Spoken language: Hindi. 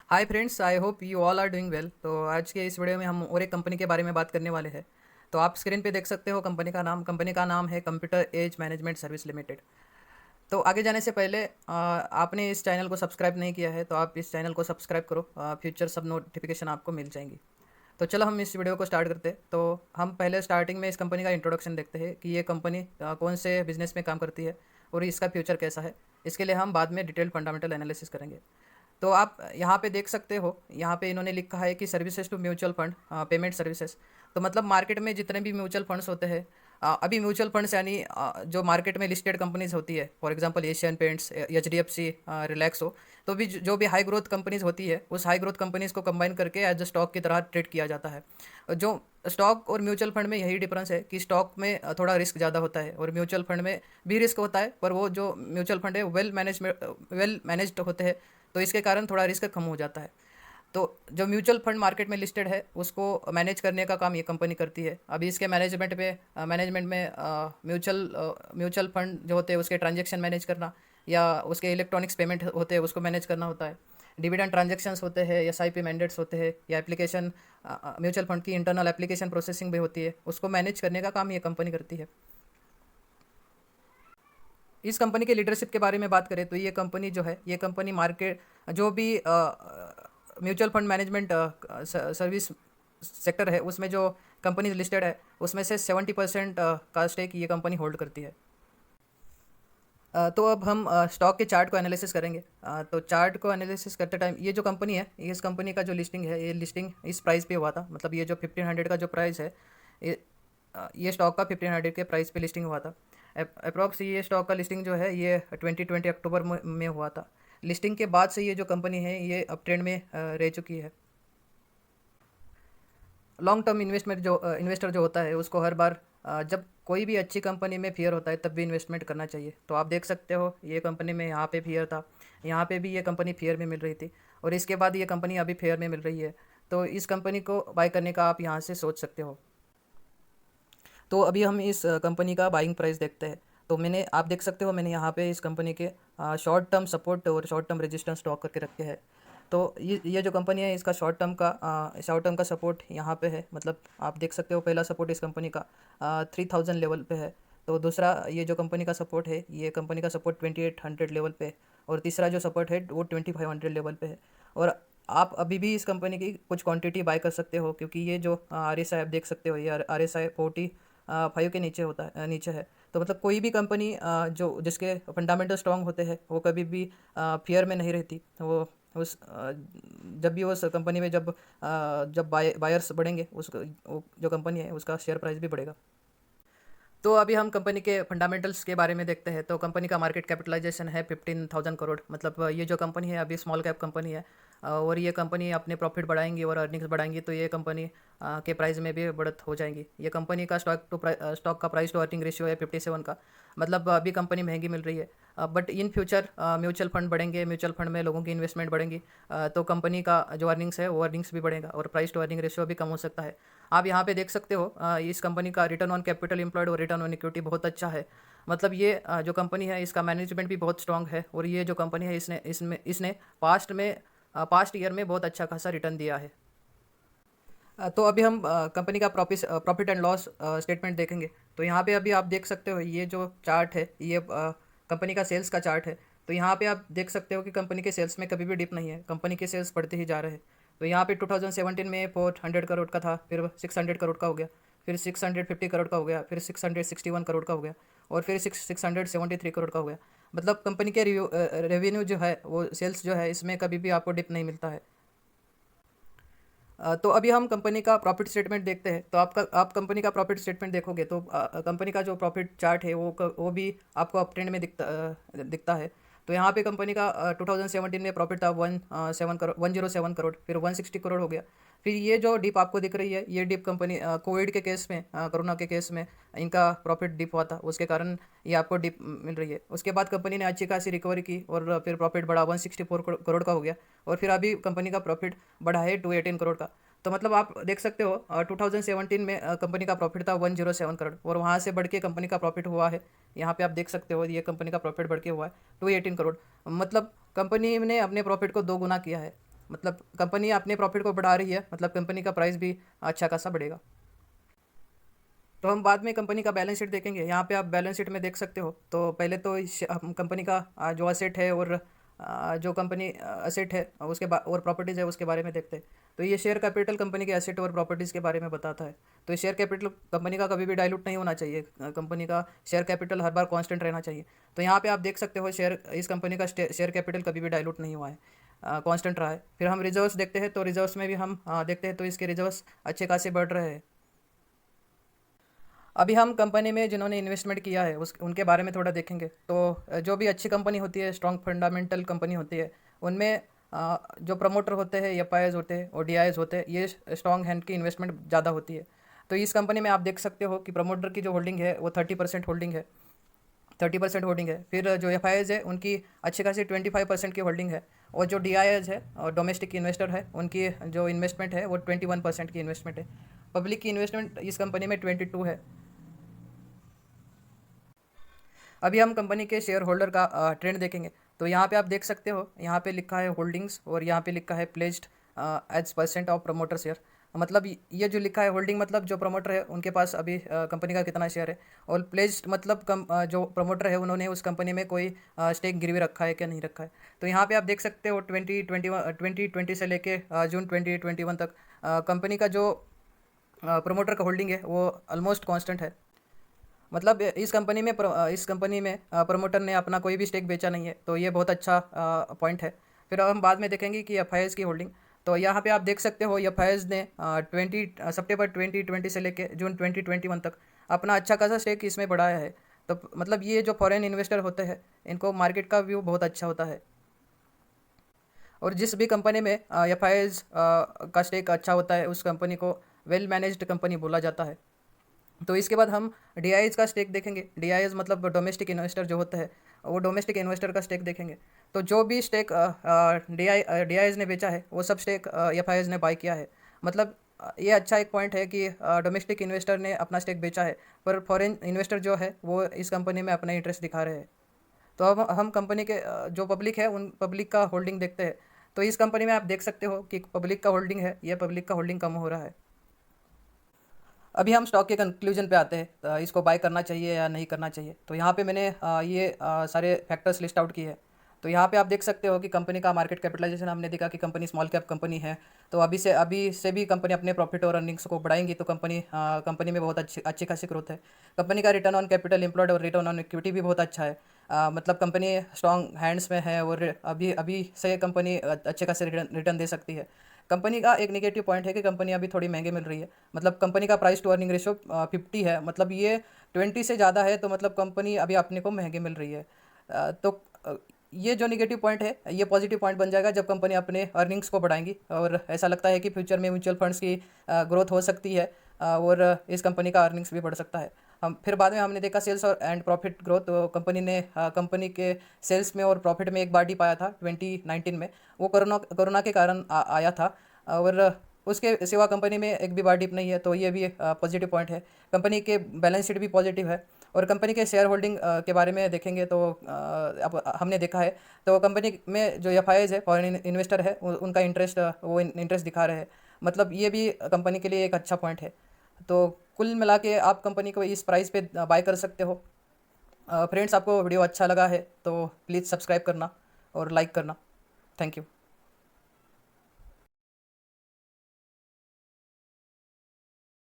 Hi friends, I hope you all are doing well. तो आज के इस वीडियो में हम और एक कंपनी के बारे में बात करने वाले हैं। तो आप स्क्रीन पे देख सकते हो कंपनी का नाम है Computer Age Management Service Limited. तो आगे जाने से पहले आपने इस चैनल को सब्सक्राइब नहीं किया है तो आप इस चैनल को सब्सक्राइब करो। फ्यूचर सब नोटिफिकेशन आपको मिल जाएंगी। तो चलो हम इस वीडियो को स्टार्ट करते हैं। तो हम पहले स्टार्टिंग में इस कंपनी का इंट्रोडक्शन देखते हैं कि ये कंपनी कौन से बिजनेस में काम करती है और इसका फ्यूचर कैसा है। इसके लिए हम बाद में डिटेल फंडामेंटल एनालिसिस करेंगे। तो आप यहाँ पे देख सकते हो, यहाँ पे इन्होंने लिखा है कि services to mutual fund payment services. तो मतलब मार्केट में जितने भी म्यूचुअल फंड्स होते हैं, अभी म्यूचुअल फंड्स यानी जो मार्केट में लिस्टेड कंपनीज होती है, for example Asian paints, HDFC, Relaxo. तो भी जो भी हाई ग्रोथ कंपनीज होती है उस हाई ग्रोथ कंपनीज को कंबाइन करके एज अ स्टॉक की तरह ट्रेड किया जाता है। जो स्टॉक और म्यूचुअल फंड में यही डिफरेंस है कि स्टॉक में थोड़ा रिस्क ज़्यादा होता है और म्यूचुअल फंड में भी रिस्क होता है, पर वो जो म्यूचुअल फंड है वेल मैनेज्ड होते हैं, तो इसके कारण थोड़ा रिस्क कम हो जाता है। तो जो म्यूचुअल फंड मार्केट में लिस्टेड है उसको मैनेज करने का काम ये कंपनी करती है। अभी इसके मैनेजमेंट में म्यूचुअल फंड जो होते हैं उसके ट्रांजेक्शन मैनेज करना, या उसके इलेक्ट्रॉनिक्स पेमेंट होते हैं उसको मैनेज करना होता है। डिविडेंड ट्रांजेक्शन्स होते हैं, एसआईपी मैंडेट्स होते हैं, या एप्लीकेशन म्यूचुअल फंड की इंटरनल एप्लीकेशन प्रोसेसिंग भी होती है, उसको मैनेज करने का काम ये कंपनी करती है। इस कंपनी के लीडरशिप के बारे में बात करें तो ये कंपनी जो है, ये कंपनी मार्केट जो भी mutual fund management service sector है उसमें जो कंपनी लिस्टेड है उसमें से 70% का स्टेक ये कंपनी होल्ड करती है। तो अब हम स्टॉक के चार्ट को एनालिसिस करेंगे। तो चार्ट को एनालिसिस करते टाइम ये जो कंपनी है, इस कंपनी का जो लिस्टिंग है, ये लिस्टिंग इस प्राइस पे हुआ था। मतलब ये जो 1500 का जो प्राइस है, ये ये स्टॉक का 1500 के प्राइस पे लिस्टिंग हुआ था। अप्रॉक्स ये स्टॉक का लिस्टिंग जो है ये 2020 अक्टूबर में हुआ था। लिस्टिंग के बाद से ये जो कंपनी है ये अप ट्रेंड में रह चुकी है। लॉन्ग टर्म इन्वेस्टर जो होता है उसको हर बार जब कोई भी अच्छी कंपनी में फियर होता है तब भी इन्वेस्टमेंट करना चाहिए। तो आप देख सकते हो ये कंपनी में यहाँ पे फियर था, यहाँ पे भी ये कंपनी फेयर में मिल रही थी, और इसके बाद ये कंपनी अभी फेयर में मिल रही है। तो इस कंपनी को बाय करने का आप यहाँ से सोच सकते हो। तो अभी हम इस कंपनी का बाइंग प्राइस देखते हैं। तो आप देख सकते हो मैंने यहाँ पे इस कंपनी के शॉर्ट टर्म सपोर्ट और शॉर्ट टर्म रेजिस्टेंस स्टॉक करके रखे हैं। तो ये जो कंपनी है इसका शॉर्ट टर्म का सपोर्ट यहाँ पे है। मतलब आप देख सकते हो पहला सपोर्ट इस कंपनी का 3000 लेवल पे है। तो दूसरा ये जो कंपनी का सपोर्ट है, ये कंपनी का सपोर्ट 2800 लेवल पे है, और तीसरा जो सपोर्ट है वो 2500 लेवल पे है। और आप अभी भी इस कंपनी की कुछ क्वांटिटी बाय कर सकते हो, क्योंकि ये जो आर एस आई आप देख सकते हो, ये आर एस आई 45 के नीचे होता है, नीचे है। तो मतलब कोई भी कंपनी जो जिसके फंडामेंटल स्ट्रांग होते हैं वो कभी भी फियर में नहीं रहती। वो जब भी उस कंपनी में जब बायर्स बढ़ेंगे वो जो कंपनी है उसका शेयर प्राइस भी बढ़ेगा। तो अभी हम कंपनी के फंडामेंटल्स के बारे में देखते हैं। तो कंपनी का मार्केट कैपिटलाइजेशन है 15,000 करोड़। मतलब ये जो कंपनी है अभी स्मॉल कैप कंपनी है, और ये कंपनी अपने प्रॉफिट बढ़ाएंगी और अर्निंग्स बढ़ाएंगी तो ये कंपनी के प्राइस में भी बढ़त हो जाएंगी। ये कंपनी का स्टॉक का प्राइस टू अर्निंग रेशियो है 57 का। मतलब अभी कंपनी महंगी मिल रही है, but in future mutual fund बढ़ेंगे, म्यूचुअल फंड में लोगों की इन्वेस्टमेंट बढ़ेंगी, तो कंपनी का जो अर्निंग्स है वो अर्निंग्स भी बढ़ेगा और प्राइस टू अर्निंग रेशियो भी कम हो सकता है। आप यहाँ पे देख सकते हो इस कंपनी का रिटर्न ऑन कैपिटल एम्प्लॉयड और रिटर्न ऑन इक्विटी बहुत अच्छा है। मतलब ये जो कंपनी है इसका मैनेजमेंट भी बहुत स्ट्रांग है, और ये जो कंपनी है इसने पास्ट ईयर में बहुत अच्छा खासा रिटर्न दिया है। तो अभी हम कंपनी का प्रॉफिट एंड लॉस स्टेटमेंट देखेंगे। तो यहाँ पे अभी आप देख सकते हो ये जो चार्ट है ये कंपनी का सेल्स का चार्ट है। तो यहाँ पे आप देख सकते हो कि कंपनी के सेल्स में कभी भी डिप नहीं है, कंपनी के सेल्स बढ़ते ही जा रहे हैं। तो यहाँ पे 2017 में 400 करोड़ का था, फिर 600 करोड़ का हो गया, फिर 650 करोड़ का हो गया, फिर 661 करोड़ का हो गया, और फिर 673 करोड़ का हो गया। मतलब कंपनी के रेवेन्यू जो है वो सेल्स जो है इसमें कभी भी आपको डिप नहीं मिलता है। तो अभी हम कंपनी का प्रॉफिट स्टेटमेंट देखते हैं। तो आप कंपनी का प्रॉफिट स्टेटमेंट देखोगे तो कंपनी का जो प्रॉफिट चार्ट है वो भी आपको अप ट्रेंड में दिखता है। तो यहाँ पे कंपनी का 2017 में प्रॉफिट था 107 करोड़, फिर 160 करोड़ हो गया। फिर ये जो डिप आपको दिख रही है ये डिप कंपनी कोविड के केस में, कोरोना के केस में इनका प्रॉफिट डिप हुआ था, उसके कारण ये आपको डिप मिल रही है। उसके बाद कंपनी ने अच्छी खासी रिकवरी की और फिर प्रॉफिट बढ़ा 164 करोड़ का हो गया, और फिर अभी कंपनी का प्रॉफिट बढ़ा है 218 करोड़ का। तो मतलब आप देख सकते हो 2017 में कंपनी का प्रॉफिट था 107 करोड़, और वहाँ से बढ़ के कंपनी का प्रॉफिट हुआ है, यहाँ पे आप देख सकते हो ये कंपनी का प्रॉफिट बढ़ के हुआ है 218 करोड़। मतलब कंपनी ने अपने प्रॉफिट को 2 गुना किया है। मतलब कंपनी अपने प्रॉफिट को बढ़ा रही है, मतलब कंपनी का प्राइस भी अच्छा खासा बढ़ेगा। तो हम बाद में कंपनी का बैलेंस शीट देखेंगे। यहाँ पे आप बैलेंस शीट में देख सकते हो। तो पहले तो हम कंपनी का जो असेट है और जो कंपनी असेट है उसके और प्रॉपर्टीज़ है उसके बारे में देखते हैं। तो ये शेयर कैपिटल कंपनी के एसेट और प्रॉपर्टीज़ के बारे में बताता है। तो शेयर कैपिटल कंपनी का कभी भी डाइल्यूट नहीं होना चाहिए। कंपनी का शेयर कैपिटल हर बार कांस्टेंट रहना चाहिए। तो यहाँ पे आप देख सकते हो शेयर इस कंपनी का शेयर कैपिटल कभी भी डाइल्यूट नहीं हुआ है, कांस्टेंट रहा है। फिर हम रिजर्व्स देखते हैं। तो रिजर्व्स में भी हम देखते हैं तो इसके रिजर्व्स अच्छे खासे बढ़ रहे हैं। अभी हम कंपनी में जिन्होंने इन्वेस्टमेंट किया है उस उनके बारे में थोड़ा देखेंगे। तो जो भी अच्छी कंपनी होती है, स्ट्रॉन्ग फंडामेंटल कंपनी होती है, उनमें जो प्रमोटर होते हैं, एफआईआईज होते हैं और डीआईएज होते हैं, ये स्ट्रॉन्ग हैंड की इन्वेस्टमेंट ज़्यादा होती है। तो इस कंपनी में आप देख सकते हो कि प्रमोटर की जो होल्डिंग है वो 30% होल्डिंग है, 30% होल्डिंग है। फिर जो एफआईआईज है उनकी अच्छी खासी 25% की होल्डिंग है। और जो डीआईएज है और डोमेस्टिक इन्वेस्टर है, उनकी जो इन्वेस्टमेंट है वो 21% की इन्वेस्टमेंट है। पब्लिक की इन्वेस्टमेंट इस कंपनी में 22 है। अभी हम कंपनी के शेयर होल्डर का ट्रेंड देखेंगे। तो यहाँ पे आप देख सकते हो, यहाँ पे लिखा है होल्डिंग्स और यहाँ पे लिखा है pledged as percent of promoter share. मतलब ये जो लिखा है होल्डिंग मतलब जो प्रमोटर है उनके पास अभी कंपनी का कितना शेयर है, और प्लेज्ड मतलब जो प्रमोटर है उन्होंने उस कंपनी में कोई स्टेक गिरवी रखा है क्या नहीं रखा है। तो यहाँ पे आप देख सकते हो 2020 से लेके जून 2021 तक कंपनी का जो प्रमोटर का होल्डिंग है वो ऑलमोस्ट कांस्टेंट है। मतलब इस कंपनी में प्रमोटर ने अपना कोई भी स्टेक बेचा नहीं है। तो ये बहुत अच्छा पॉइंट है। फिर हम बाद में देखेंगे कि एफआईआईज की होल्डिंग। तो यहाँ पे आप देख सकते हो एफआईआईज ने 20 सितंबर 2020 से लेके जून 2021 तक अपना अच्छा खासा स्टेक इसमें बढ़ाया है। तो मतलब ये जो फॉरेन इन्वेस्टर होते हैं इनको मार्केट का व्यू बहुत अच्छा होता है। और जिस भी कंपनी में एफआईआईज का स्टेक अच्छा होता है उस कंपनी को वेल मैनेज्ड कंपनी बोला जाता है। तो इसके बाद हम डीआईएज का स्टेक देखेंगे। डीआईएज मतलब डोमेस्टिक इन्वेस्टर जो होता है, वो डोमेस्टिक इन्वेस्टर का स्टेक देखेंगे। तो जो भी स्टेक डीआईएज ने बेचा है वो सब स्टेक एफआईआईज ने बाय किया है। मतलब ये अच्छा एक पॉइंट है कि डोमेस्टिक इन्वेस्टर ने अपना स्टेक बेचा है, पर फॉरेन इन्वेस्टर जो है वो इस कंपनी में अपना इंटरेस्ट दिखा रहे हैं। तो अब हम कंपनी के जो पब्लिक है उन पब्लिक का होल्डिंग देखते हैं। तो इस कंपनी में आप देख सकते हो कि पब्लिक का होल्डिंग है, ये पब्लिक का होल्डिंग कम हो रहा है। अभी हम स्टॉक के कंक्लूजन पे आते हैं, इसको बाय करना चाहिए या नहीं करना चाहिए। तो यहाँ पे मैंने ये सारे फैक्टर्स लिस्ट आउट किए हैं। तो यहाँ पे आप देख सकते हो कि कंपनी का मार्केट कैपिटलाइजेशन हमने देखा कि कंपनी स्मॉल कैप कंपनी है। तो अभी से भी कंपनी अपने प्रॉफिट और अर्निंग्स को बढ़ाएंगी तो कंपनी में बहुत अच्छी खासी ग्रोथ है। कंपनी का रिटर्न ऑन कैपिटल एम्प्लॉयड और रिटर्न ऑन इक्विटी भी बहुत अच्छा है। मतलब कंपनी स्ट्रॉन्ग हैंड्स में है और अभी अभी से कंपनी अच्छे खासे रिटर्न दे सकती है। कंपनी का एक नेगेटिव पॉइंट है कि कंपनी अभी थोड़ी महंगे मिल रही है। मतलब कंपनी का प्राइस टू अर्निंग रेशो 50 है, मतलब ये 20 से ज़्यादा है। तो मतलब कंपनी अभी अपने को महंगे मिल रही है। तो ये जो नेगेटिव पॉइंट है ये पॉजिटिव पॉइंट बन जाएगा जब कंपनी अपने अर्निंग्स को बढ़ाएंगी। और ऐसा लगता है कि फ्यूचर में म्यूचुअल फंड्स की ग्रोथ हो सकती है और इस कंपनी का अर्निंग्स भी बढ़ सकता है। हम फिर बाद में हमने देखा सेल्स और एंड प्रॉफिट ग्रोथ। तो कंपनी के सेल्स में और प्रॉफिट में एक बार डिप आया था 2019 में। वो कोरोना के कारण आया था। और उसके सिवा कंपनी में एक भी बार डिप नहीं है। तो ये भी पॉजिटिव पॉइंट है। कंपनी के बैलेंस शीट भी पॉजिटिव है। और कंपनी के शेयर होल्डिंग के बारे में देखेंगे तो अब हमने देखा है तो कंपनी में जो एफआईआईज है, फॉरेन इन्वेस्टर है, उनका इंटरेस्ट वो इंटरेस्ट दिखा रहे हैं। मतलब ये भी कंपनी के लिए एक अच्छा पॉइंट है। तो कुल मिला के आप कंपनी को इस प्राइस पे बाय कर सकते हो। फ्रेंड्स, आपको वीडियो अच्छा लगा है तो प्लीज़ सब्सक्राइब करना और लाइक करना। Thank you.